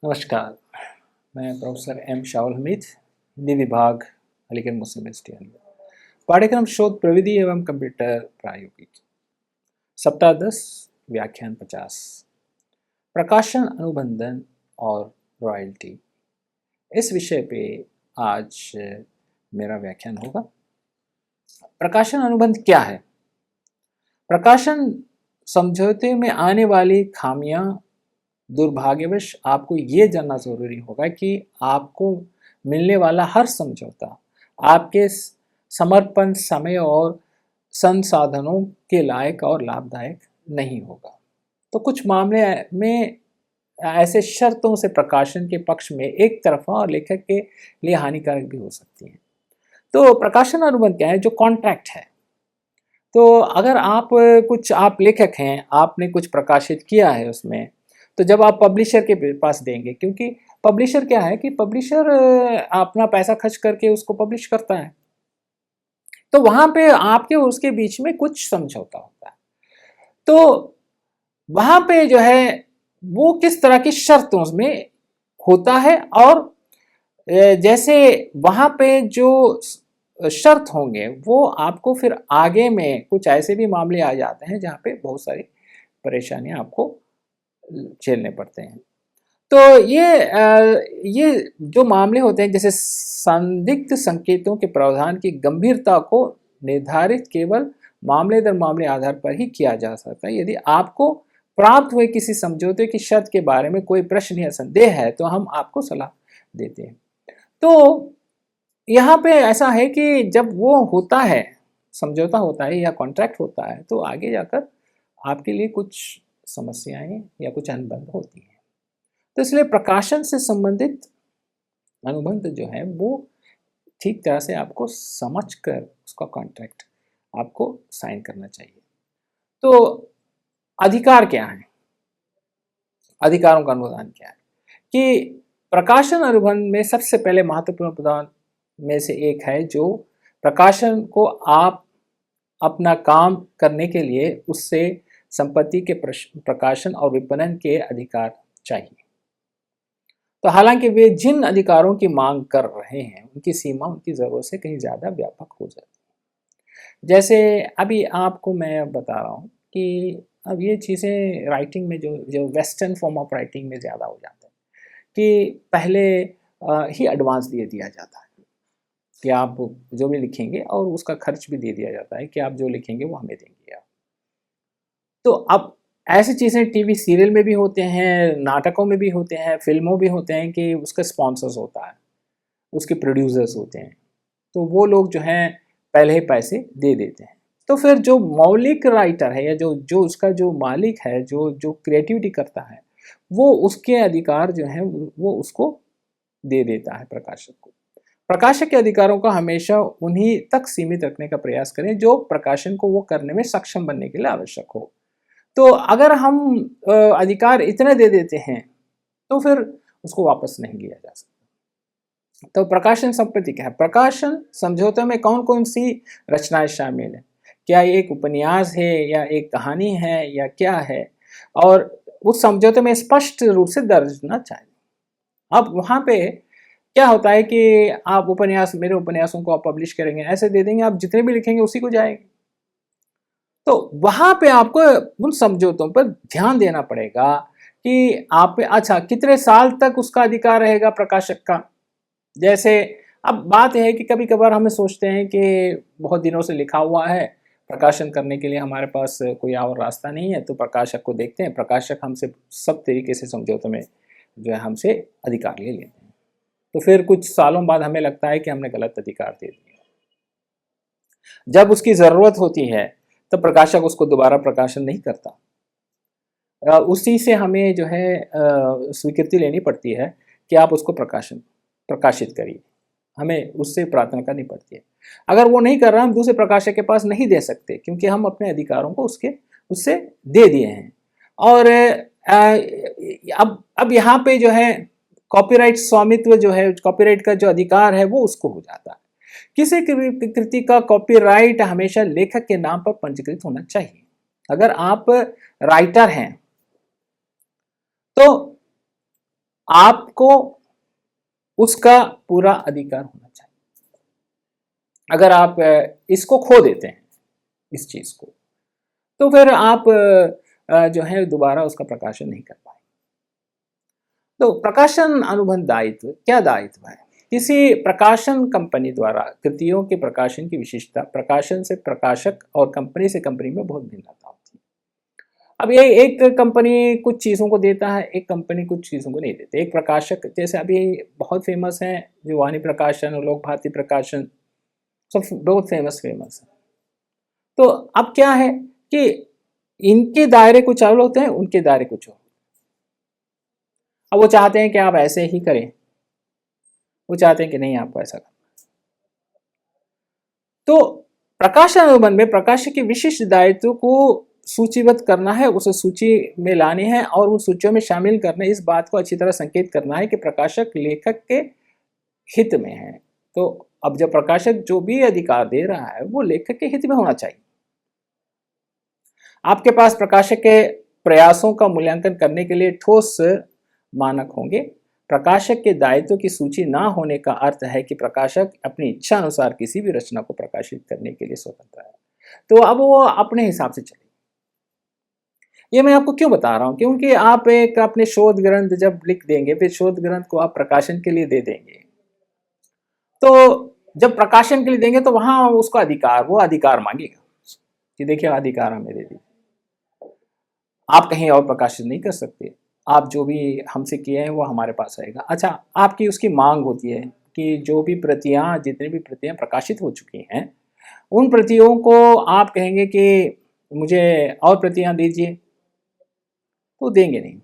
नमस्कार, मैं professor M Shahul Hamid, Hindi विभाग, अलीगढ़ मुस्लिम यूनिवर्सिटी। पाठ्यक्रम शोध प्रविधि एवं कंप्यूटर प्रायोगिकी, सप्ताह 10, व्याख्यान 50, प्रकाशन अनुबंधन और रॉयल्टी। इस विषय पे आज मेरा व्याख्यान होगा। प्रकाशन अनुबंध क्या है? प्रकाशन समझौते में आने वाली खामियां, दुर्भाग्यवश आपको ये जानना जरूरी होगा कि आपको मिलने वाला हर समझौता आपके समर्पण, समय और संसाधनों के लायक और लाभदायक नहीं होगा। तो कुछ मामले में ऐसे शर्तों से प्रकाशन के पक्ष में एक तरफा और लेखक के लिए हानिकारक भी हो सकती हैं। तो प्रकाशन अनुबंध क्या है? जो कॉन्ट्रैक्ट है। तो अगर आप लेखक हैं, आपने कुछ प्रकाशित किया है उसमें, तो जब आप पब्लिशर के पास देंगे, क्योंकि पब्लिशर क्या है कि पब्लिशर अपना पैसा खर्च करके उसको पब्लिश करता है, तो वहां पे आपके और उसके बीच में कुछ समझौता होता है। तो वहां पे जो है वो किस तरह की शर्तों में होता है, और जैसे वहां पे जो शर्त होंगे वो आपको फिर आगे में कुछ ऐसे भी मामले आ जाते हैं जहाँ पे बहुत सारी परेशानियां आपको झेलने पड़ते हैं। तो ये जो मामले होते हैं, जैसे संदिग्ध संकेतों के प्रावधान की गंभीरता को निर्धारित केवल मामले दर मामले आधार पर ही किया जा सकता है। यदि आपको प्राप्त हुए किसी समझौते की शर्त के बारे में कोई प्रश्न या संदेह है तो हम आपको सलाह देते हैं। तो यहाँ पे ऐसा है कि जब वो होता है, समझौता होता है या कॉन्ट्रैक्ट होता है, तो आगे जाकर आपके लिए कुछ समस्याएं या कुछ अनुबंध होती हैं। तो इसलिए प्रकाशन से संबंधित अनुबंध जो है वो ठीक तरह से आपको समझकर उसका कॉन्ट्रैक्ट आपको साइन करना चाहिए। तो अधिकार क्या है? अधिकारों का अनुदान क्या है कि प्रकाशन अनुबंध में सबसे पहले महत्वपूर्ण प्रदान में से एक है जो प्रकाशन को आप अपना काम करने के लिए उससे संपत्ति के प्रकाशन और विपणन के अधिकार चाहिए। तो हालांकि वे जिन अधिकारों की मांग कर रहे हैं उनकी सीमा उनकी ज़रूरत से कहीं ज़्यादा व्यापक हो जाती है। जैसे अभी आपको मैं बता रहा हूँ कि अब ये चीज़ें राइटिंग में जो जो वेस्टर्न फॉर्म ऑफ राइटिंग में ज़्यादा हो जाता है कि पहले ही एडवांस दे दिया जाता है कि आप जो भी लिखेंगे, और उसका खर्च भी दे दिया जाता है कि आप जो लिखेंगे वो हमें देंगे आप। तो अब ऐसी चीज़ें टीवी सीरियल में भी होते हैं, नाटकों में भी होते हैं, फिल्मों भी होते हैं कि उसका स्पॉन्सर्स होता है, उसके प्रोड्यूसर्स होते हैं, तो वो लोग जो हैं पहले ही पैसे दे देते हैं। तो फिर जो मौलिक राइटर है या जो जो उसका जो मालिक है, जो जो क्रिएटिविटी करता है, वो उसके अधिकार जो हैं वो उसको दे देता है प्रकाशक को। प्रकाशक के अधिकारों को हमेशा उन्हीं तक सीमित रखने का प्रयास करें जो प्रकाशन को वो करने में सक्षम बनने के लिए आवश्यक हो। तो अगर हम अधिकार इतने दे देते हैं तो फिर उसको वापस नहीं लिया जा सकता। तो प्रकाशन संपत्ति क्या है? प्रकाशन समझौते में कौन कौन सी रचनाएं शामिल है? क्या ये एक उपन्यास है या एक कहानी है या क्या है? और उस समझौते में स्पष्ट रूप से दर्ज होना चाहिए। अब वहां पे क्या होता है कि आप उपन्यास, मेरे उपन्यासों को आप पब्लिश करेंगे, ऐसे दे देंगे, आप जितने भी लिखेंगे उसी को जाएंगे। तो वहां पे आपको उन समझौतों पर ध्यान देना पड़ेगा कि आप पे अच्छा कितने साल तक उसका अधिकार रहेगा प्रकाशक का। जैसे अब बात यह है कि कभी कभार हमें सोचते हैं कि बहुत दिनों से लिखा हुआ है, प्रकाशन करने के लिए हमारे पास कोई और रास्ता नहीं है, तो प्रकाशक को देखते हैं, प्रकाशक हमसे सब तरीके से समझौते में जो है हमसे अधिकार ले लेते हैं। तो फिर कुछ सालों बाद हमें लगता है कि हमने गलत अधिकार दे दिया। जब उसकी ज़रूरत होती है तब प्रकाशक उसको दोबारा प्रकाशन नहीं करता। उसी से हमें जो है स्वीकृति लेनी पड़ती है कि आप उसको प्रकाशित करिए, हमें उससे प्रार्थना करनी पड़ती है। अगर वो नहीं कर रहा, हम दूसरे प्रकाशक के पास नहीं दे सकते क्योंकि हम अपने अधिकारों को उससे दे दिए हैं। और अब यहाँ पे जो है कॉपीराइट स्वामित्व जो है, कॉपीराइट का जो अधिकार है वो उसको हो जाता है। किसी कृति का कॉपीराइट हमेशा लेखक के नाम पर पंजीकृत होना चाहिए। अगर आप राइटर हैं तो आपको उसका पूरा अधिकार होना चाहिए। अगर आप इसको खो देते हैं, इस चीज को, तो फिर आप जो है दोबारा उसका प्रकाशन नहीं कर पाएंगे। तो प्रकाशन अनुबंध दायित्व, क्या दायित्व है? किसी प्रकाशन कंपनी द्वारा कृतियों के प्रकाशन की विशिष्टता प्रकाशन से प्रकाशक और कंपनी से कंपनी में बहुत भिन्नता होती है। अब ये एक कंपनी कुछ चीज़ों को देता है, एक कंपनी कुछ चीज़ों को नहीं देती। एक प्रकाशक, जैसे अभी बहुत फेमस हैं जो वाणी प्रकाशन और लोक भारती प्रकाशन, सब बहुत फेमस है। तो अब क्या है कि इनके दायरे कुछ और होते हैं, उनके दायरे कुछ और। अब वो चाहते हैं कि आप ऐसे ही करें, वो चाहते हैं कि नहीं आपको ऐसा करना। तो प्रकाशन अनुबंध में प्रकाशक के विशिष्ट दायित्व को सूचीबद्ध करना है, उसे सूची में लाने हैं और उन सूचियों में शामिल करने, इस बात को अच्छी तरह संकेत करना है कि प्रकाशक लेखक के हित में है। तो अब जब प्रकाशक जो भी अधिकार दे रहा है वो लेखक के हित में होना चाहिए। आपके पास प्रकाशक के प्रयासों का मूल्यांकन करने के लिए ठोस मानक होंगे। प्रकाशक के दायित्व की सूची ना होने का अर्थ है कि प्रकाशक अपनी इच्छा अनुसार किसी भी रचना को प्रकाशित करने के लिए स्वतंत्र है। तो अब वो अपने हिसाब से चले। ये मैं आपको क्यों बता रहा हूँ? क्योंकि आप एक अपने शोध ग्रंथ जब लिख देंगे, फिर शोध ग्रंथ को आप प्रकाशन के लिए दे देंगे, तो जब प्रकाशन के लिए देंगे तो वहां उसका अधिकार, वो अधिकार मांगेगा कि देखिए अधिकार हमें दे दीजिए, आप कहीं और प्रकाशित नहीं कर सकते, आप जो भी हमसे किए हैं वो हमारे पास आएगा। अच्छा, आपकी उसकी मांग होती है कि जो भी प्रतियां, जितनी भी प्रतियां प्रकाशित हो चुकी हैं, उन प्रतियों को आप कहेंगे कि मुझे और प्रतियां दीजिए, तो देंगे नहीं।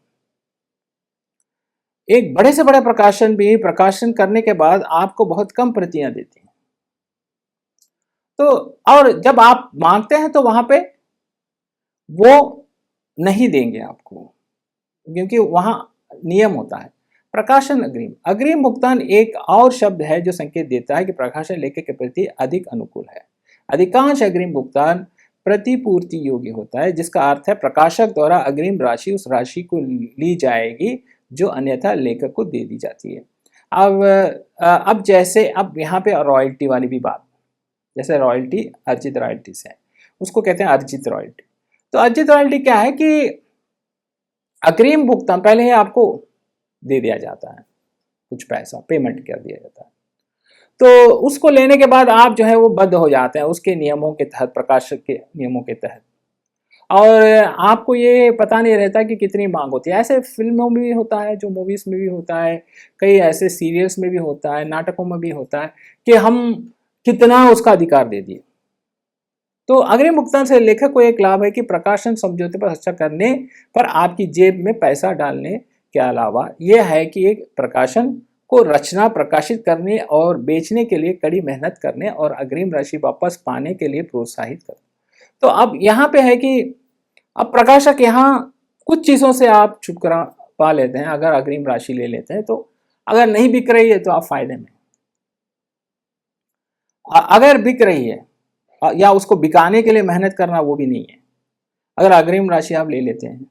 एक बड़े से बड़े प्रकाशन भी प्रकाशन करने के बाद आपको बहुत कम प्रतियां देती हैं। तो और जब आप मांगते हैं तो वहां पे वो नहीं देंगे आपको, क्योंकि वहां नियम होता है। प्रकाशन अग्रिम, अग्रिम भुगतान एक और शब्द है जो संकेत देता है कि प्रकाशन लेखक के प्रति अधिक अनुकूल है। अधिकांश अग्रिम भुगतान प्रतिपूर्ति योग्य होता है, जिसका अर्थ है प्रकाशक द्वारा अग्रिम राशि उस राशि को ली जाएगी जो अन्यथा लेखक को दे दी जाती है। अब जैसे अब यहाँ पे रॉयल्टी वाली भी बात, जैसे रॉयल्टी अर्जित रॉयल्टी से है, उसको कहते हैं अर्जित रॉयल्टी। तो अर्जित रॉयल्टी क्या है कि अग्रिम भुगतान पहले ही आपको दे दिया जाता है, कुछ पैसा पेमेंट कर दिया जाता है, तो उसको लेने के बाद आप जो है वो बद्ध हो जाते हैं उसके नियमों के तहत, प्रकाशक के नियमों के तहत, और आपको ये पता नहीं रहता कि कितनी मांग होती है। ऐसे फिल्मों में भी होता है, जो मूवीज में भी होता है, कई ऐसे सीरियल्स में भी होता है, नाटकों में भी होता है कि हम कितना उसका अधिकार दे दिए। तो अग्रिम भुगतान से लेखक को एक लाभ है कि प्रकाशन समझौते पर हस्ताक्षर करने पर आपकी जेब में पैसा डालने के अलावा यह है कि एक प्रकाशन को रचना प्रकाशित करने और बेचने के लिए कड़ी मेहनत करने और अग्रिम राशि वापस पाने के लिए प्रोत्साहित कर। तो अब यहाँ पे है कि अब प्रकाशक यहाँ कुछ चीज़ों से आप छुटकारा पा लेते हैं अगर अग्रिम राशि ले लेते हैं, तो अगर नहीं बिक रही है तो आप फायदे में। अगर बिक रही है या उसको बिकाने के लिए मेहनत करना वो भी नहीं है, अगर अग्रिम राशि आप ले लेते हैं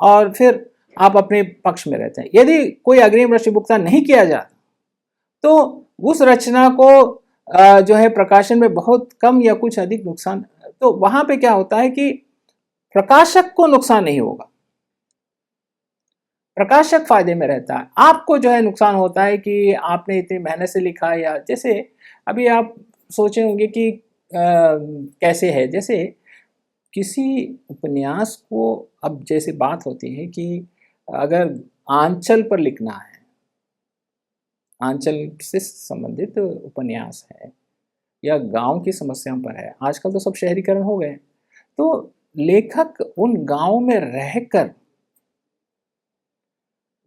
और फिर आप अपने पक्ष में रहते हैं। यदि कोई अग्रिम राशि भुगतान नहीं किया जाता तो उस रचना को जो है प्रकाशन में बहुत कम या कुछ अधिक नुकसान, तो वहां पे क्या होता है कि प्रकाशक को नुकसान नहीं होगा, प्रकाशक फायदे में रहता है। आपको जो है नुकसान होता है कि आपने इतनी मेहनत से लिखा, या जैसे अभी आप सोचे होंगे कि कैसे है, जैसे किसी उपन्यास को, अब जैसे बात होती है कि अगर आंचल पर लिखना है, आंचल से संबंधित उपन्यास है या गांव की समस्याओं पर है, आजकल तो सब शहरीकरण हो गए, तो लेखक उन गांवों में रहकर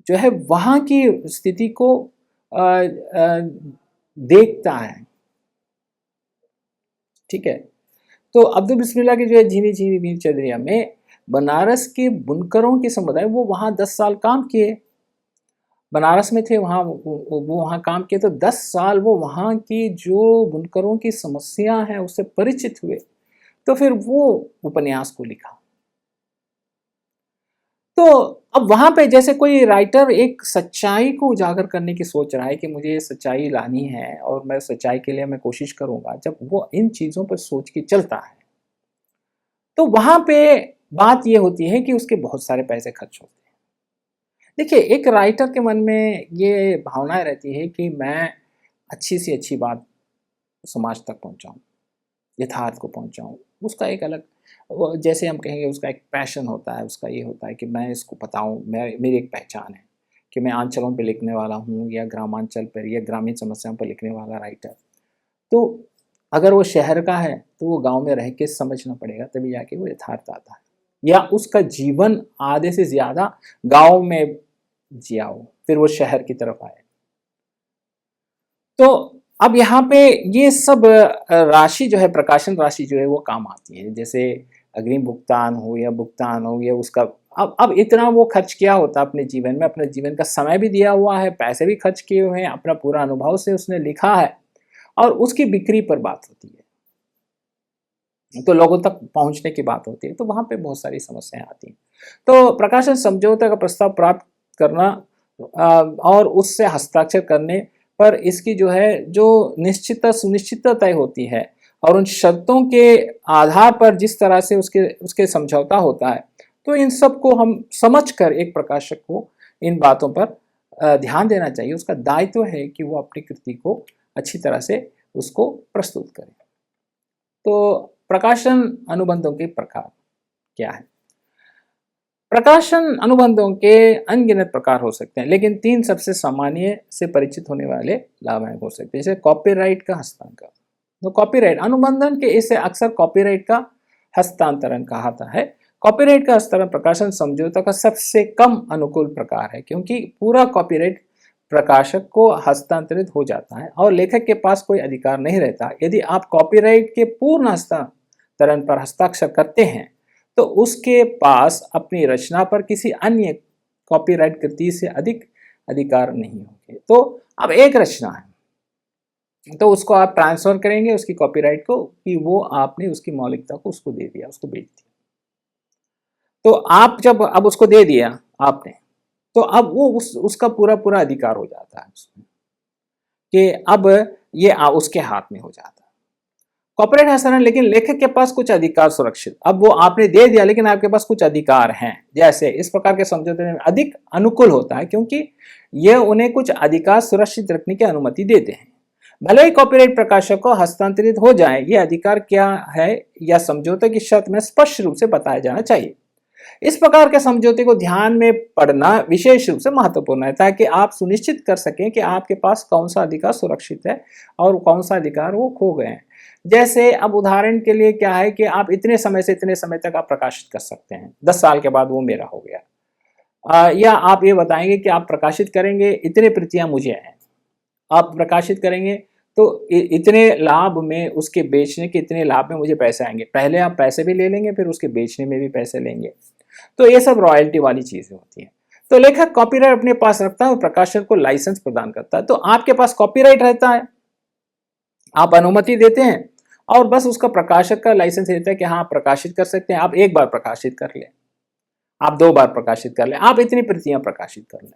जो है वहां की स्थिति को देखता है। ठीक है, तो अब्दुल बिस्मिल्लाह की जो है झीनी झीनी मीर चदरिया में बनारस के बुनकरों के समुदाय, वो वहां 10 साल काम किए, बनारस में थे, वहाँ वो वहाँ काम किए, तो 10 साल वो वहाँ की जो बुनकरों की समस्या है उससे परिचित हुए, तो फिर वो उपन्यास को लिखा। तो अब वहां पे जैसे कोई राइटर एक सच्चाई को उजागर करने की सोच रहा है कि मुझे ये सच्चाई लानी है और मैं सच्चाई के लिए मैं कोशिश करूंगा, जब वो इन चीजों पर सोच के चलता है तो वहां पे बात ये होती है कि उसके बहुत सारे पैसे खर्च होते हैं। देखिए, एक राइटर के मन में ये भावनाएं रहती है कि मैं अच्छी से अच्छी बात समाज तक पहुंचाऊं, यथार्थ को पहुंचाऊं। उसका एक अलग, जैसे हम कहेंगे उसका एक पैशन होता है, उसका ये होता है कि मैं इसको बताऊं, मैं मेरी एक पहचान है कि मैं आंचलों पे लिखने वाला हूँ या ग्रामांचल पर या ग्रामीण समस्याओं पर लिखने वाला राइटर। तो अगर वो शहर का है तो वो गांव में रह के समझना पड़ेगा, तभी जाके वो यथार्थ आता है, या उसका जीवन आधे से ज्यादा गांव में जिया हो फिर वो शहर की तरफ आए। तो अब यहाँ पे ये सब राशि जो है, प्रकाशन राशि जो है वो काम आती है, जैसे अग्रिम भुगतान हो या भुगतान हो, या उसका अब इतना वो खर्च किया होता अपने जीवन में, अपने जीवन का समय भी दिया हुआ है, पैसे भी खर्च किए हुए हैं, अपना पूरा अनुभव से उसने लिखा है, और उसकी बिक्री पर बात होती है, तो लोगों तक पहुंचने की बात होती है, तो वहां पे बहुत सारी समस्याएं आती हैं। तो प्रकाशन समझौते का प्रस्ताव प्राप्त करना और उससे हस्ताक्षर करने पर इसकी जो है जो सुनिश्चितता तय होती है, और उन शर्तों के आधार पर जिस तरह से उसके उसके समझौता होता है, तो इन सब को हम समझकर एक प्रकाशक को इन बातों पर ध्यान देना चाहिए। उसका दायित्व है कि वो अपनी कृति को अच्छी तरह से उसको प्रस्तुत करे। तो प्रकाशन अनुबंधों के प्रकार क्या है? प्रकाशन अनुबंधों के अनगिनत प्रकार हो सकते हैं, लेकिन 3 सबसे सामान्य से परिचित होने वाले लाभांश हो सकते हैं, जैसे कॉपीराइट का हस्तांतरण। तो कॉपीराइट अनुबंधन के इसे अक्सर कॉपीराइट का हस्तांतरण कहा जाता है। कॉपीराइट का हस्तांतरण प्रकाशन समझौता का सबसे कम अनुकूल प्रकार है, क्योंकि पूरा कॉपीराइट प्रकाशक को हस्तांतरित हो जाता है और लेखक के पास कोई अधिकार नहीं रहता। यदि आप कॉपीराइट के पूर्ण हस्तांतरण पर हस्ताक्षर करते हैं तो उसके पास अपनी रचना पर किसी अन्य कॉपीराइट कृति से अधिक अधिकार नहीं होंगे। तो अब एक रचना है तो उसको आप ट्रांसफर करेंगे उसकी कॉपीराइट को, कि वो आपने उसकी मौलिकता को उसको दे दिया, उसको बेच दिया। तो आप जब अब उसको दे दिया आपने, तो अब वो उसका पूरा पूरा अधिकार हो जाता है उसमें, कि अब ये उसके हाथ में हो जाता है कॉपीराइट हस्तांतरण। लेकिन लेखक के पास कुछ अधिकार सुरक्षित, अब वो आपने दे दिया लेकिन आपके पास कुछ अधिकार हैं। जैसे इस प्रकार के समझौते में अधिक अनुकूल होता है, क्योंकि यह उन्हें कुछ अधिकार सुरक्षित रखने की अनुमति देते हैं। भले ही कॉपीराइट प्रकाशक को हस्तांतरित हो जाए, ये अधिकार क्या है या समझौते की शर्त में स्पष्ट रूप से बताया जाना चाहिए। इस प्रकार के समझौते को ध्यान में पढ़ना विशेष रूप से महत्वपूर्ण है, ताकि आप सुनिश्चित कर सकें कि आपके पास कौन सा अधिकार सुरक्षित है और कौन सा अधिकार वो खो गए हैं। जैसे अब उदाहरण के लिए क्या है कि आप इतने समय से इतने समय तक आप प्रकाशित कर सकते हैं, 10 साल के बाद वो मेरा हो गया। या आप ये बताएंगे कि आप प्रकाशित करेंगे, इतने प्रतियां मुझे हैं, आप प्रकाशित करेंगे तो इतने लाभ में, उसके बेचने के इतने लाभ में मुझे पैसे आएंगे। पहले आप पैसे भी ले लेंगे, फिर उसके बेचने में भी पैसे लेंगे। तो ये सब रॉयल्टी वाली चीजें होती हैं। तो लेखक कॉपीराइट अपने पास रखता है और प्रकाशक को लाइसेंस प्रदान करता है। तो आपके पास कॉपीराइट रहता है, आप अनुमति देते हैं, और बस उसका प्रकाशक का लाइसेंस रहता है कि हाँ, आप प्रकाशित कर सकते हैं। आप एक बार प्रकाशित कर लें, आप 2 बार प्रकाशित कर लें, आप इतनी प्रतियां प्रकाशित कर लें,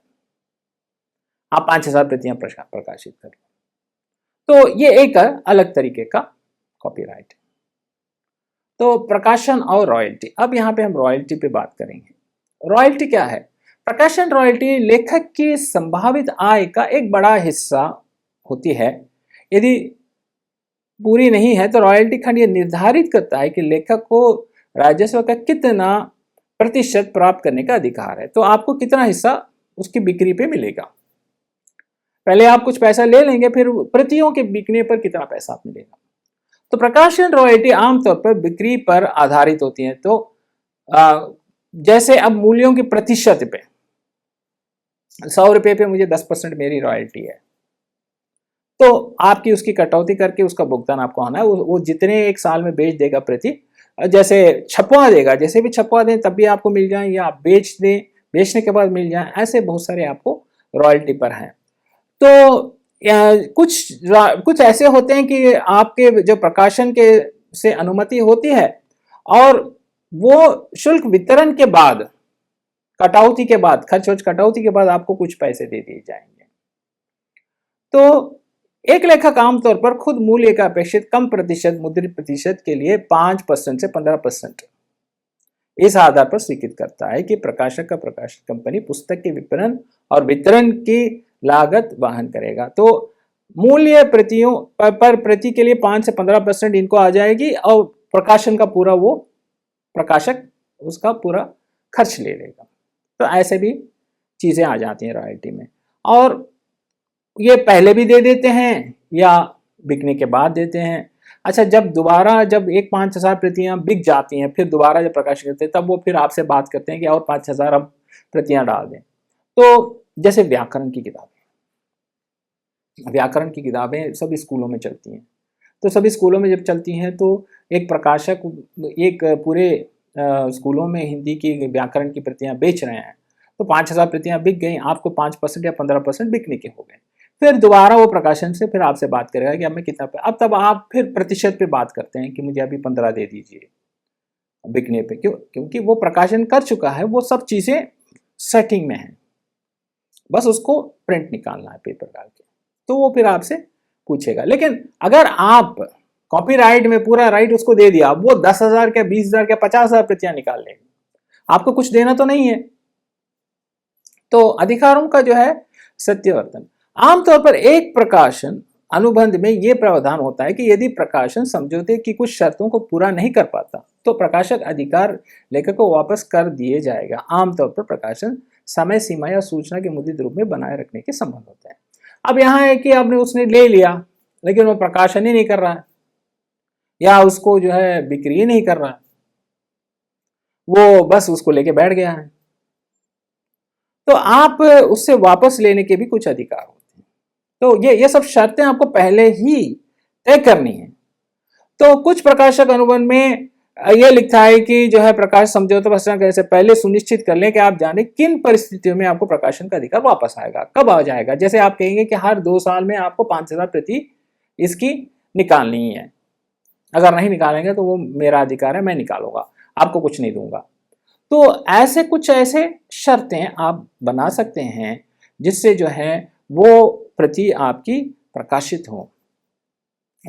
आप 5000 प्रतियां प्रकाशित कर लें। तो ये एक अलग तरीके का कॉपीराइट है। तो प्रकाशन और रॉयल्टी, अब यहाँ पे हम रॉयल्टी पे बात करेंगे। रॉयल्टी क्या है? प्रकाशन रॉयल्टी लेखक की संभावित आय का एक बड़ा हिस्सा होती है। यदि पूरी नहीं है तो रॉयल्टी खंड ये निर्धारित करता है कि लेखक को राजस्व का कितना प्रतिशत प्राप्त करने का अधिकार है। तो आपको कितना हिस्सा उसकी बिक्री पे मिलेगा। पहले आप कुछ पैसा ले लेंगे, फिर प्रतियों के बिकने पर कितना पैसा आप मिलेगा। तो प्रकाशन रॉयल्टी आमतौर पर बिक्री पर आधारित होती है। तो जैसे अब मूल्यों के प्रतिशत पे, 100 रुपए पे मुझे 10% मेरी रॉयल्टी है, तो आपकी उसकी कटौती करके उसका भुगतान आपको आना है। वो जितने एक साल में बेच देगा प्रति, जैसे छपवा देगा, जैसे भी छपवा दें तब भी आपको मिल जाए, या आप बेच दें, बेचने के बाद मिल जाए, ऐसे बहुत सारे आपको रॉयल्टी पर हैं। तो कुछ ऐसे होते हैं कि आपके जो प्रकाशन के से अनुमति होती है, और वो शुल्क वितरण के बाद कटौती के बाद, खर्च वर्च कटौती के बाद आपको कुछ पैसे दे दिए जाएंगे। तो एक लेखक आमतौर पर खुद मूल्य का अपेक्षित कम प्रतिशत मुद्रित प्रतिशत के लिए 5% से 15% इस आधार पर स्वीकृत करता है कि प्रकाशक का प्रकाशक कंपनी पुस्तक के विपणन और वितरण की लागत वहन करेगा। तो मूल्य प्रतियों पर प्रति के लिए 5 से 15% इनको आ जाएगी और प्रकाशन का पूरा वो प्रकाशक उसका पूरा खर्च ले लेगा। तो ऐसे भी चीज़ें आ जाती हैं रॉयल्टी में, और ये पहले भी दे देते हैं या बिकने के बाद देते हैं। अच्छा, जब एक 5,000 प्रतियां बिक जाती हैं, फिर दोबारा जब प्रकाशित करते हैं, तब वो फिर आपसे बात करते हैं कि और 5,000 हम प्रतियां डाल दें। तो जैसे व्याकरण की किताबें सभी स्कूलों में चलती हैं। तो सभी स्कूलों में जब चलती हैं तो एक प्रकाशक एक पूरे स्कूलों में हिंदी की व्याकरण की प्रतियां बेच रहे हैं, तो 5,000 प्रतियां बिक गई, आपको 5% या 15% बिकने के हो गए। फिर दोबारा वो प्रकाशन से फिर आपसे बात करेगा कि अब मैं कितना पे, अब तब आप फिर प्रतिशत पे बात करते हैं कि मुझे अभी 15 दे दीजिए बिकने पे। क्योंकि वो प्रकाशन कर चुका है, वो सब चीज़ें सेटिंग में है, बस उसको प्रिंट निकालना है पेपर डाल के, तो वो फिर आपसे पूछेगा। लेकिन अगर आप कॉपीराइट में पूरा राइट उसको दे दिया, वो 10,000 क्या 20,000 क्या 50,000 प्रतियां निकाल लेंगे, आपको कुछ देना तो नहीं है। तो अधिकारों का जो है सत्यवर्तन, आमतौर पर एक प्रकाशन अनुबंध में यह प्रावधान होता है कि यदि प्रकाशन समझौते की कुछ शर्तों को पूरा नहीं कर पाता तो प्रकाशक अधिकार लेखक को वापस कर दिए जाएगा। आमतौर पर प्रकाशन समय सीमा या सूचना के मुद्रित रूप में बनाए रखने के संबंध होते हैं। अब यहाँ है कि आपने उसने ले लिया लेकिन वो प्रकाशन ही नहीं कर रहा है या उसको जो है बिक्री नहीं कर रहा है, वो बस उसको लेके बैठ गया है, तो आप उससे वापस लेने के भी कुछ अधिकार होते हैं। तो ये सब शर्तें आपको पहले ही तय करनी है। तो कुछ प्रकाशक अनुबंध में यह लिखा है कि जो है प्रकाश समझौता प्रकाशन से पहले सुनिश्चित कर लें कि आप जाने किन परिस्थितियों में आपको प्रकाशन का अधिकार वापस आएगा, कब आ जाएगा। जैसे आप कहेंगे कि हर 2 साल में आपको 5,000 प्रति इसकी निकालनी है, अगर नहीं निकालेंगे तो वो मेरा अधिकार है, मैं निकालूंगा, आपको कुछ नहीं दूंगा। तो ऐसे शर्तें आप बना सकते हैं जिससे जो है वो प्रति आपकी प्रकाशित हो।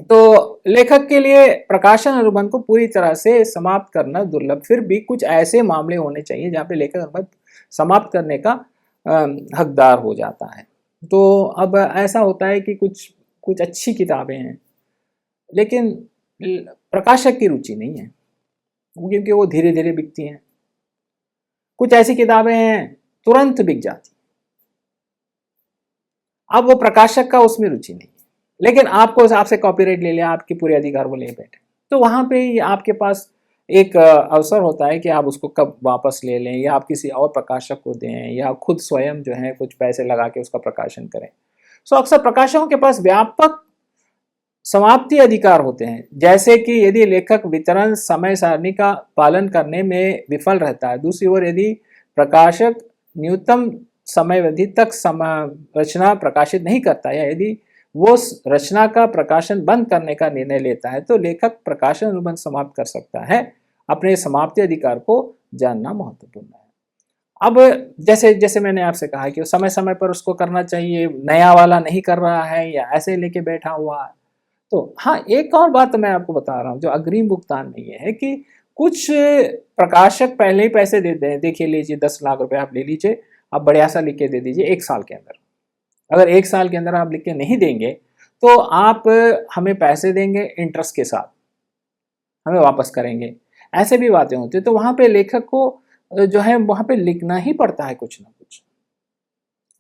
तो लेखक के लिए प्रकाशन अनुबंध को पूरी तरह से समाप्त करना दुर्लभ, फिर भी कुछ ऐसे मामले होने चाहिए जहाँ पे लेखक अनुबंध समाप्त करने का हकदार हो जाता है। तो अब ऐसा होता है कि कुछ अच्छी किताबें हैं लेकिन प्रकाशक की रुचि नहीं है, क्योंकि वो धीरे धीरे बिकती हैं। कुछ ऐसी किताबें हैं तुरंत बिक जाती, अब वो प्रकाशक का उसमें रुचि नहीं, लेकिन आपसे कॉपीराइट ले लिया, आपके पूरे अधिकार वो ले बैठे, तो वहां पे आपके पास एक अवसर होता है कि आप उसको कब वापस ले लें या आप किसी और प्रकाशक को दें या खुद स्वयं जो है कुछ पैसे लगा के उसका प्रकाशन करें। सो अक्सर प्रकाशकों के पास व्यापक समाप्ति अधिकार होते हैं, जैसे कि यदि लेखक वितरण समय सारणी का पालन करने में विफल रहता है। दूसरी ओर यदि प्रकाशक न्यूनतम समयावधि तक रचना प्रकाशित नहीं करता या यदि वो रचना का प्रकाशन बंद करने का निर्णय लेता है तो लेखक प्रकाशन अनुबंध समाप्त कर सकता है। अपने समाप्ति अधिकार को जानना महत्वपूर्ण है। अब जैसे मैंने आपसे कहा कि समय समय पर उसको करना चाहिए, नया वाला नहीं कर रहा है या ऐसे लेके बैठा हुआ है। तो हाँ, एक और बात मैं आपको बता रहा हूँ जो अग्रिम भुगतान में ये है कि कुछ प्रकाशक पहले ही पैसे देते हैं, देखिए लीजिए 10 लाख रुपए आप ले लीजिए, आप बढ़िया सा लिख के दे दीजिए 1 साल के अंदर। अगर 1 साल के अंदर आप लिख के नहीं देंगे तो आप हमें पैसे देंगे इंटरेस्ट के साथ, हमें वापस करेंगे, ऐसे भी बातें होती है। तो वहाँ पे लेखक को जो है वहाँ पे लिखना ही पड़ता है कुछ ना कुछ।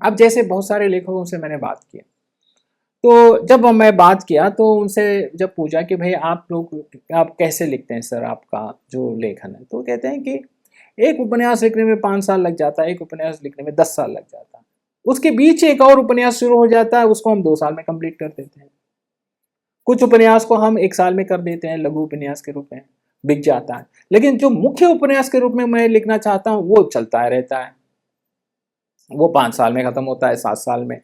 अब जैसे बहुत सारे लेखकों से मैंने बात की, तो जब मैं बात किया तो उनसे जब पूछा कि भाई आप कैसे लिखते हैं सर आपका जो लेखन है, तो कहते हैं कि एक उपन्यास लिखने में 5 साल लग जाता है, एक उपन्यास लिखने में 10 साल लग जाता है, उसके बीच एक और उपन्यास शुरू हो जाता है, उसको हम 2 साल में कंप्लीट कर देते हैं। कुछ उपन्यास को हम 1 साल में कर देते हैं, लघु उपन्यास के रूप में बिक जाता है, लेकिन जो मुख्य उपन्यास के रूप में मैं लिखना चाहता हूँ वो चलता रहता है, वो 5 साल में खत्म होता है, 7 साल में।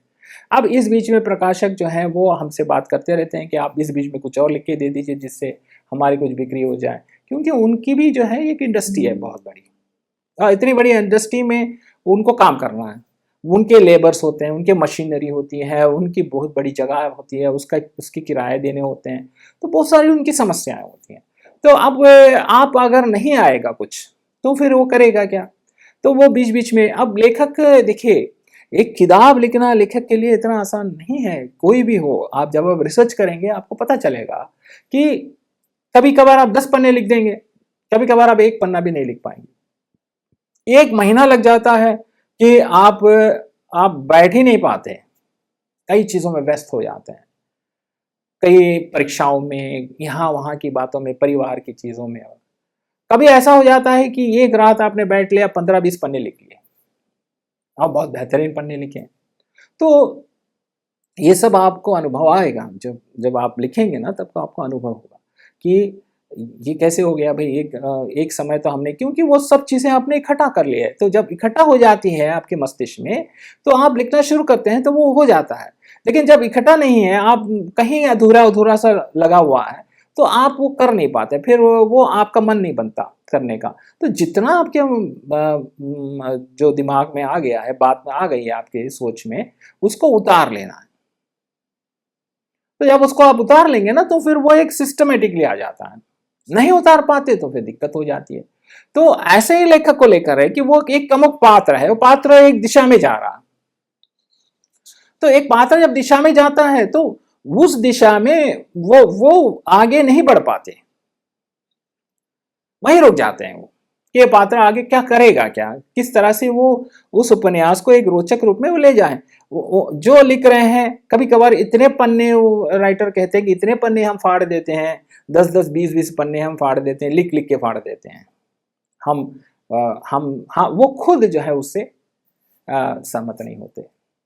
अब इस बीच में प्रकाशक जो है वो हमसे बात करते रहते हैं कि आप इस बीच में कुछ और लिख के दे दीजिए जिससे हमारी कुछ बिक्री हो जाए, क्योंकि उनकी भी जो है एक इंडस्ट्री है बहुत बड़ी, इतनी बड़ी इंडस्ट्री में उनको काम करना है, उनके लेबर्स होते हैं, उनके मशीनरी होती है, उनकी बहुत बड़ी जगह होती है, उसके किराए देने होते हैं, तो बहुत सारी उनकी समस्याएं होती हैं। तो अब आप अगर नहीं आएगा कुछ तो फिर वो करेगा क्या? तो वो बीच बीच में, अब लेखक देखिए, एक किताब लिखना लेखक के लिए इतना आसान नहीं है। कोई भी हो, आप जब आप रिसर्च करेंगे आपको पता चलेगा कि कभी कभार आप 10 पन्ने लिख देंगे, कभी कभार आप एक पन्ना भी नहीं लिख पाएंगे। एक महीना लग जाता है कि आप बैठ ही नहीं पाते, कई चीजों में व्यस्त हो जाते हैं, कई परीक्षाओं में, यहाँ वहां की बातों में, परिवार की चीजों में। कभी ऐसा हो जाता है कि एक रात आपने बैठ लिया, 15-20 पन्ने लिख लिए, आप बहुत बेहतरीन पन्ने लिखे। तो ये सब आपको अनुभव आएगा, जब जब आप लिखेंगे ना, तब तो आपको अनुभव होगा कि ये कैसे हो गया भाई। एक समय तो हमने, क्योंकि वो सब चीज़ें आपने इकट्ठा कर लिया है, तो जब इकट्ठा हो जाती है आपके मस्तिष्क में तो आप लिखना शुरू करते हैं तो वो हो जाता है। लेकिन जब इकट्ठा नहीं है, आप कहीं अधूरा अधूरा सा लगा हुआ है, तो आप वो कर नहीं पाते, फिर वो आपका मन नहीं बनता करने का। तो जितना आपके जो दिमाग में आ गया है, बात में आ गई है आपके सोच में, उसको उतार लेना है। तो जब उसको आप उतार लेंगे ना, तो फिर वो एक सिस्टमेटिकली आ जाता है। नहीं उतार पाते तो फिर दिक्कत हो जाती है। तो ऐसे ही लेखक को लेकर है कि वो एक प्रमुख पात्र है, वो पात्र एक दिशा में जा रहा। तो एक पात्र जब दिशा में जाता है तो उस दिशा में वो आगे नहीं बढ़ पाते, वहीं रुक जाते हैं। वो कि ये पात्र आगे क्या करेगा, क्या किस तरह से वो उस उपन्यास को एक रोचक रूप में वो ले जाए। वो जो लिख रहे हैं, कभी कभार इतने पन्ने, वो राइटर कहते हैं कि इतने पन्ने हम फाड़ देते हैं, 10-10 20-20 पन्ने हम फाड़ देते हैं, लिख लिख के फाड़ देते हैं। हम हाँ, वो खुद जो है उससे सहमत नहीं होते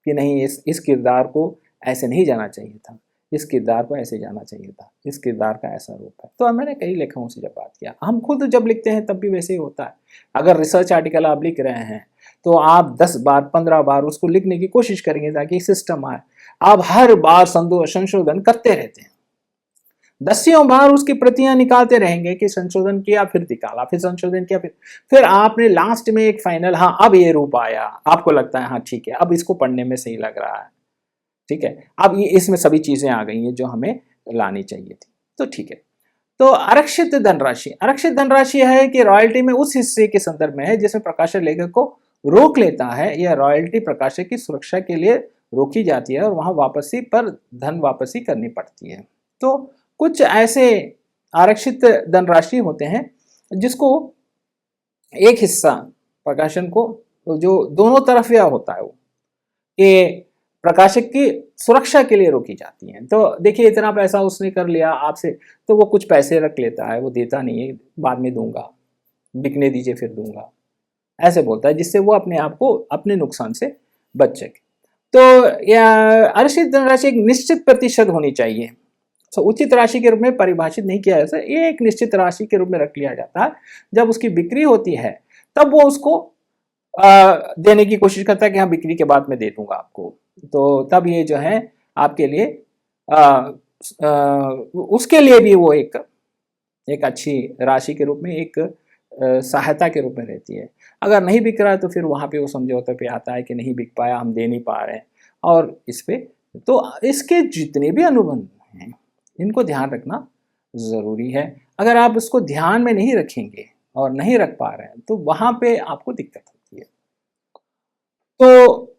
कि नहीं, इस किरदार को ऐसे नहीं जाना चाहिए था, इस किरदार को ऐसे जाना चाहिए था, इस किरदार का ऐसा रूप है। तो मैंने कई लेखकों से जब बात किया, हम खुद जब लिखते हैं तब भी वैसे ही होता है। अगर रिसर्च आर्टिकल आप लिख रहे हैं तो आप 10 बार 15 बार उसको लिखने की कोशिश करेंगे ताकि सिस्टम आए। आप हर बार संशोधन करते रहते हैं, 10 बार उसकी प्रतियां निकालते रहेंगे कि संशोधन किया, फिर निकाला, फिर संशोधन किया, फिर आपने लास्ट में एक फाइनल, हाँ अब ये रूप आया, आपको लगता है हाँ ठीक है, अब इसको पढ़ने में सही लग रहा है, ठीक है, अब ये इसमें सभी चीजें आ गई हैं जो हमें लानी चाहिए थी, तो ठीक है। तो आरक्षित धनराशि, आरक्षित धनराशि है कि रॉयल्टी में उस हिस्से के संदर्भ में है जिसमें प्रकाशक लेखक को रोक लेता है, या रॉयल्टी प्रकाशक की सुरक्षा के लिए रोकी जाती है और वहां वापसी पर धन वापसी करनी पड़ती है। तो कुछ ऐसे आरक्षित धनराशि होते हैं जिसको एक हिस्सा प्रकाशन को, जो दोनों तरफ या होता है, वो कि प्रकाशक की सुरक्षा के लिए रोकी जाती है। तो देखिए, इतना पैसा उसने कर लिया आपसे, तो वो कुछ पैसे रख लेता है, वो देता नहीं है, बाद में दूंगा, बिकने दीजिए फिर दूंगा, ऐसे बोलता है, जिससे वो अपने आप को अपने नुकसान से बच सके। तो या आरक्षित धनराशि एक निश्चित प्रतिशत होनी चाहिए। तो उचित राशि के रूप में परिभाषित नहीं किया जाता, ये एक निश्चित राशि के रूप में रख लिया जाता है। जब उसकी बिक्री होती है तब वो उसको देने की कोशिश करता है कि हाँ बिक्री के बाद मैं दे दूंगा आपको। तो तब ये जो है आपके लिए उसके लिए भी वो एक अच्छी राशि के रूप में, एक सहायता के रूप में रहती है। अगर नहीं बिक रहा है तो फिर वहाँ पे वो समझौते पे आता है कि नहीं बिक पाया, हम दे नहीं पा रहे हैं, और इस पे तो इसके जितने भी अनुबंध हैं इनको ध्यान रखना ज़रूरी है। अगर आप उसको ध्यान में नहीं रखेंगे और नहीं रख पा रहे हैं तो वहाँ पे आपको दिक्कत होती है। तो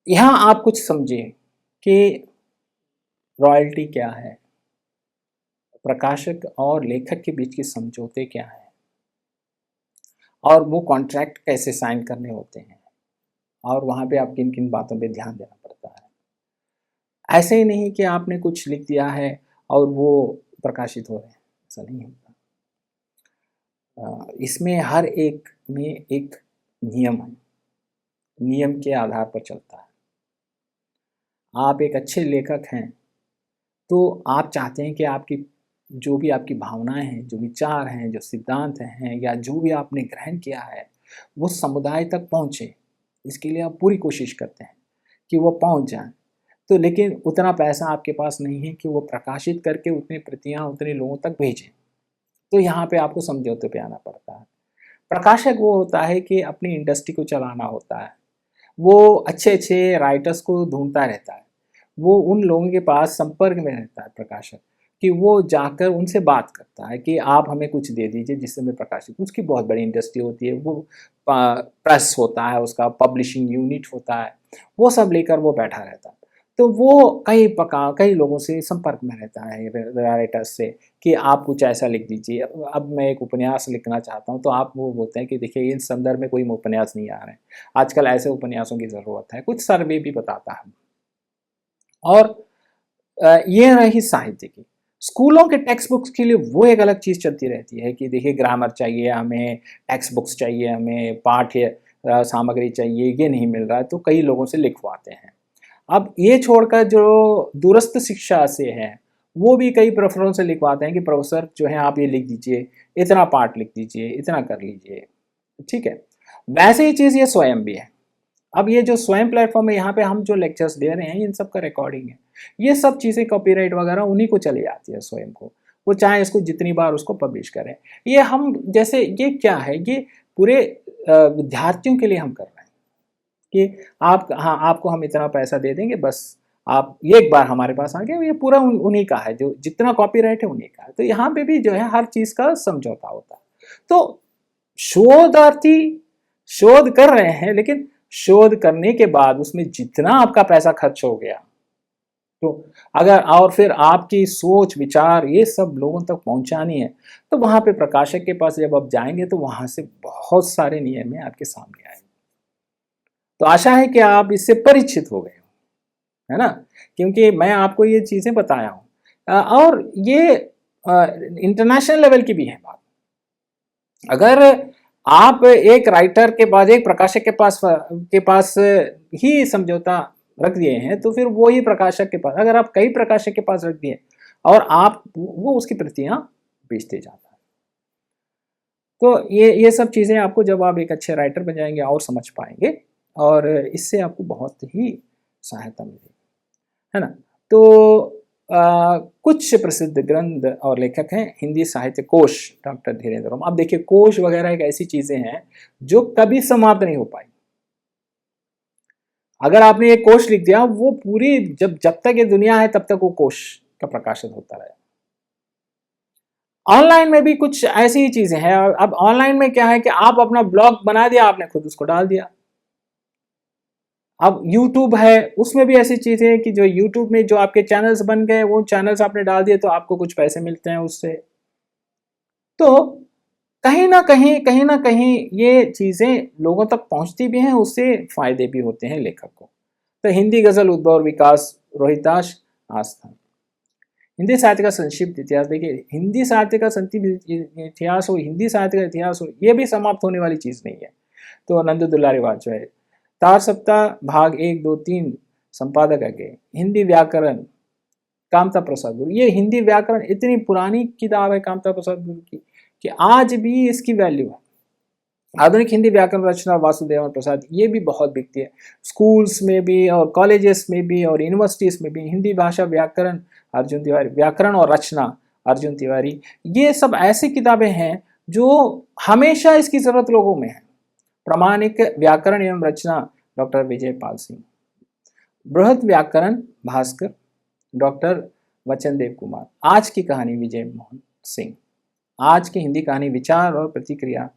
यहाँ आप कुछ समझिए कि रॉयल्टी क्या है, प्रकाशक और लेखक के बीच के समझौते क्या हैं, और वो कॉन्ट्रैक्ट कैसे साइन करने होते हैं, और वहाँ पे आप किन किन बातों पे ध्यान देना पड़ता है। ऐसे ही नहीं कि आपने कुछ लिख दिया है और वो प्रकाशित हो रहे हैं, ऐसा नहीं होता। इसमें हर एक में एक नियम है, नियम के आधार पर चलता है। आप एक अच्छे लेखक हैं तो आप चाहते हैं कि आपकी जो भी आपकी भावनाएं हैं, जो विचार हैं, जो सिद्धांत हैं, या जो भी आपने ग्रहण किया है वो समुदाय तक पहुँचे। इसके लिए आप पूरी कोशिश करते हैं कि वो पहुँच जाए। तो लेकिन उतना पैसा आपके पास नहीं है कि वो प्रकाशित करके उतनी प्रतियां उतने लोगों तक भेजें। तो यहाँ पे आपको समझौते पे आना पड़ता है। प्रकाशक वो होता है कि अपनी इंडस्ट्री को चलाना होता है, वो अच्छे अच्छे राइटर्स को ढूंढता रहता है, वो उन लोगों के पास संपर्क में रहता है प्रकाशक, कि वो जाकर उनसे बात करता है कि आप हमें कुछ दे दीजिए जिससे मैं प्रकाशित। उसकी बहुत बड़ी इंडस्ट्री होती है, वो प्रेस होता है, उसका पब्लिशिंग यूनिट होता है, वो सब लेकर वो बैठा रहता है। तो वो कई लोगों से संपर्क में रहता है राइटर्स से, कि आप कुछ ऐसा लिख दीजिए, अब मैं एक उपन्यास लिखना चाहता हूँ, तो आप वो बोलते हैं कि देखिए इन संदर्भ में कोई उपन्यास नहीं आ रहे हैं, आजकल ऐसे उपन्यासों की ज़रूरत है, कुछ सर्वे भी बताता है। और ये रही साहित्य की। स्कूलों के टेक्स्ट बुक्स के लिए वो एक अलग चीज़ चलती रहती है कि देखिए ग्रामर चाहिए हमें, टेक्स्ट बुक्स चाहिए हमें, पाठ्य सामग्री चाहिए, ये नहीं मिल रहा है तो कई लोगों से लिखवाते हैं। अब ये छोड़कर जो दूरस्थ शिक्षा से है, वो भी कई प्रोफेसरों से लिखवाते हैं कि प्रोफेसर जो है आप ये लिख दीजिए, इतना पाठ लिख दीजिए, इतना कर लीजिए, ठीक है। वैसे ही चीज़ ये स्वयं भी है। अब ये जो स्वयं प्लेटफॉर्म है, यहाँ पे हम जो लेक्चर्स दे रहे हैं इन सब का रिकॉर्डिंग है, ये सब चीज़ें कॉपीराइट वगैरह उन्हीं को चली जाती है स्वयं को, वो चाहे इसको जितनी बार उसको पब्लिश करें। ये हम जैसे ये क्या है, ये पूरे विद्यार्थियों के लिए हम कर रहे हैं कि आप, हाँ आपको हम इतना पैसा दे देंगे, बस आप ये एक बार हमारे पास आ गए, ये पूरा उन्हीं का है, जो जितना कॉपीराइट है उन्हीं का है। तो यहाँ पे भी जो है हर चीज़ का समझौता होता है। तो शोधार्थी शोध कर रहे हैं, लेकिन शोध करने के बाद उसमें जितना आपका पैसा खर्च हो गया, तो अगर और फिर आपकी सोच विचार ये सब लोगों तक पहुंचानी है, तो वहां पे प्रकाशक के पास जब आप जाएंगे तो वहां से बहुत सारे नियम आपके सामने आएंगे। तो आशा है कि आप इससे परिचित हो गए हो, है ना, क्योंकि मैं आपको ये चीजें बताया हूं। और ये इंटरनेशनल लेवल की भी है बात। अगर आप एक राइटर के पास, एक प्रकाशक के पास ही समझौता रख दिए हैं, तो फिर वो ही प्रकाशक के पास, अगर आप कई प्रकाशक के पास रख दिए और आप वो उसकी प्रतियां बेचते जाता है, तो ये सब चीज़ें आपको जब आप एक अच्छे राइटर बन जाएंगे और समझ पाएंगे, और इससे आपको बहुत ही सहायता मिलेगी, है ना। तो कुछ प्रसिद्ध ग्रंथ और लेखक हैं। हिंदी साहित्य कोश डॉक्टर धीरेन्द्र ओम। अब देखिए कोश वगैरह एक ऐसी चीजें हैं जो कभी समाप्त नहीं हो पाई। अगर आपने एक कोश लिख दिया, वो पूरी जब तक ये दुनिया है तब तक वो कोश का प्रकाशित होता रहे। ऑनलाइन में भी कुछ ऐसी ही चीजें हैं। अब ऑनलाइन में क्या है कि आप अपना ब्लॉग बना दिया, आपने खुद उसको डाल दिया। अब YouTube है, उसमें भी ऐसी चीजें हैं कि जो YouTube में जो आपके चैनल्स बन गए, वो चैनल्स आपने डाल दिए तो आपको कुछ पैसे मिलते हैं उससे। तो कहीं ना कहीं ये चीजें लोगों तक पहुंचती भी हैं, उससे फायदे भी होते हैं लेखक को। तो हिंदी गजल उद्भव और विकास, रोहिताश आस्था। हिंदी साहित्य का संक्षिप्त इतिहास देखिए, हिंदी साहित्य का संक्षिप्त इतिहास हो, हिंदी साहित्य का इतिहास हो, ये भी समाप्त होने वाली चीज नहीं है। तो नंद दुलारी वाजपेयी, तार सप्ताह भाग 1, 2, 3 संपादक आगे, हिंदी व्याकरण कामता प्रसाद गुरु। ये हिंदी व्याकरण इतनी पुरानी किताब है कामता प्रसाद गुरु की कि आज भी इसकी वैल्यू है। आधुनिक हिंदी व्याकरण रचना वासुदेवन प्रसाद, ये भी बहुत बिकती है स्कूल्स में भी और कॉलेजेस में भी और यूनिवर्सिटीज में भी। हिंदी भाषा व्याकरण अर्जुन तिवारी, व्याकरण और रचना अर्जुन तिवारी, ये सब ऐसी किताबें हैं जो हमेशा इसकी जरूरत लोगों में है। प्रामाणिक व्याकरण एवं रचना डॉक्टर विजय पाल सिंह, बृहद व्याकरण भास्कर डॉक्टर वचन देव कुमार, आज की कहानी विजय मोहन सिंह, आज की हिंदी कहानी विचार और प्रतिक्रिया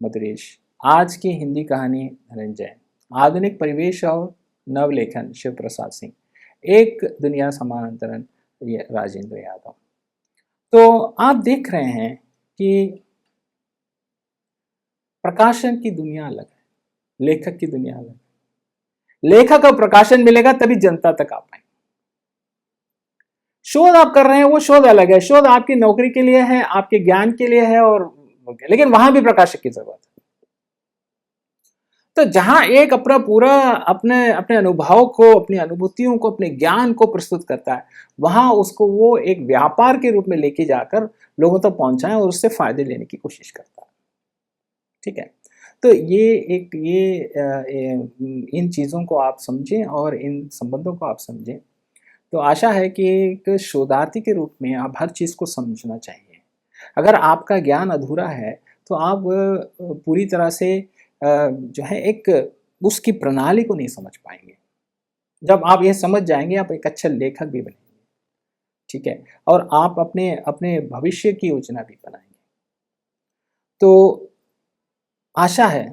मधुरेश, आज की हिंदी कहानी धनंजय, आधुनिक परिवेश और नवलेखन शिव प्रसाद सिंह, एक दुनिया समानांतरण ये राजेंद्र यादव। तो आप देख रहे हैं कि प्रकाशन की दुनिया अलग है, लेखक की दुनिया अलग है। लेखक को प्रकाशन मिलेगा तभी जनता तक आ पाएंगे। शोध आप कर रहे हैं वो शोध अलग है, शोध आपकी नौकरी के लिए है, आपके ज्ञान के लिए है, और लेकिन वहां भी प्रकाशक की जरूरत है। तो जहां एक अपना पूरा अपने अपने अनुभव को, अपनी अनुभूतियों को, अपने ज्ञान को प्रस्तुत करता है, वहां उसको वो एक व्यापार के रूप में लेके जाकर लोगों तक पहुंचाए और उससे फायदे लेने की कोशिश करता है। ठीक है, तो इन चीज़ों को आप समझें और इन संबंधों को आप समझें। तो आशा है कि एक शोधार्थी के रूप में आप हर चीज़ को समझना चाहिए। अगर आपका ज्ञान अधूरा है तो आप पूरी तरह से जो है एक उसकी प्रणाली को नहीं समझ पाएंगे। जब आप ये समझ जाएंगे आप एक अच्छा लेखक भी बनेंगे, ठीक है, और आप अपने अपने भविष्य की योजना भी बनाएंगे। तो आशा है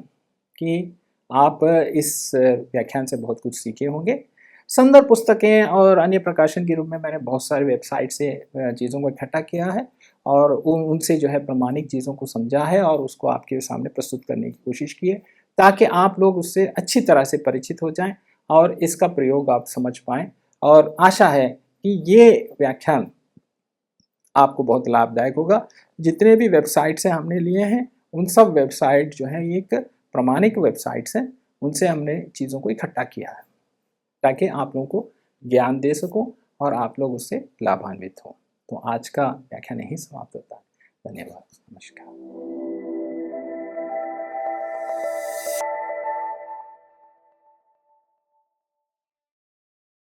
कि आप इस व्याख्यान से बहुत कुछ सीखे होंगे। संदर्भ पुस्तकें और अन्य प्रकाशन के रूप में मैंने बहुत सारे वेबसाइट से चीज़ों को इकट्ठा किया है और उनसे जो है प्रमाणिक चीज़ों को समझा है और उसको आपके सामने प्रस्तुत करने की कोशिश की है, ताकि आप लोग उससे अच्छी तरह से परिचित हो जाएं और इसका प्रयोग आप समझ पाएँ। और आशा है कि ये व्याख्यान आपको बहुत लाभदायक होगा। जितने भी वेबसाइट्स हैं हमने लिए हैं, उन सब वेबसाइट जो है ये एक प्रमाणिक वेबसाइट्स हैं, उनसे हमने चीज़ों को इकट्ठा किया है ताकि आप लोगों को ज्ञान दे सकूं और आप लोग उससे लाभान्वित हों। तो आज का व्याख्यान यहीं समाप्त होता है। धन्यवाद, नमस्कार।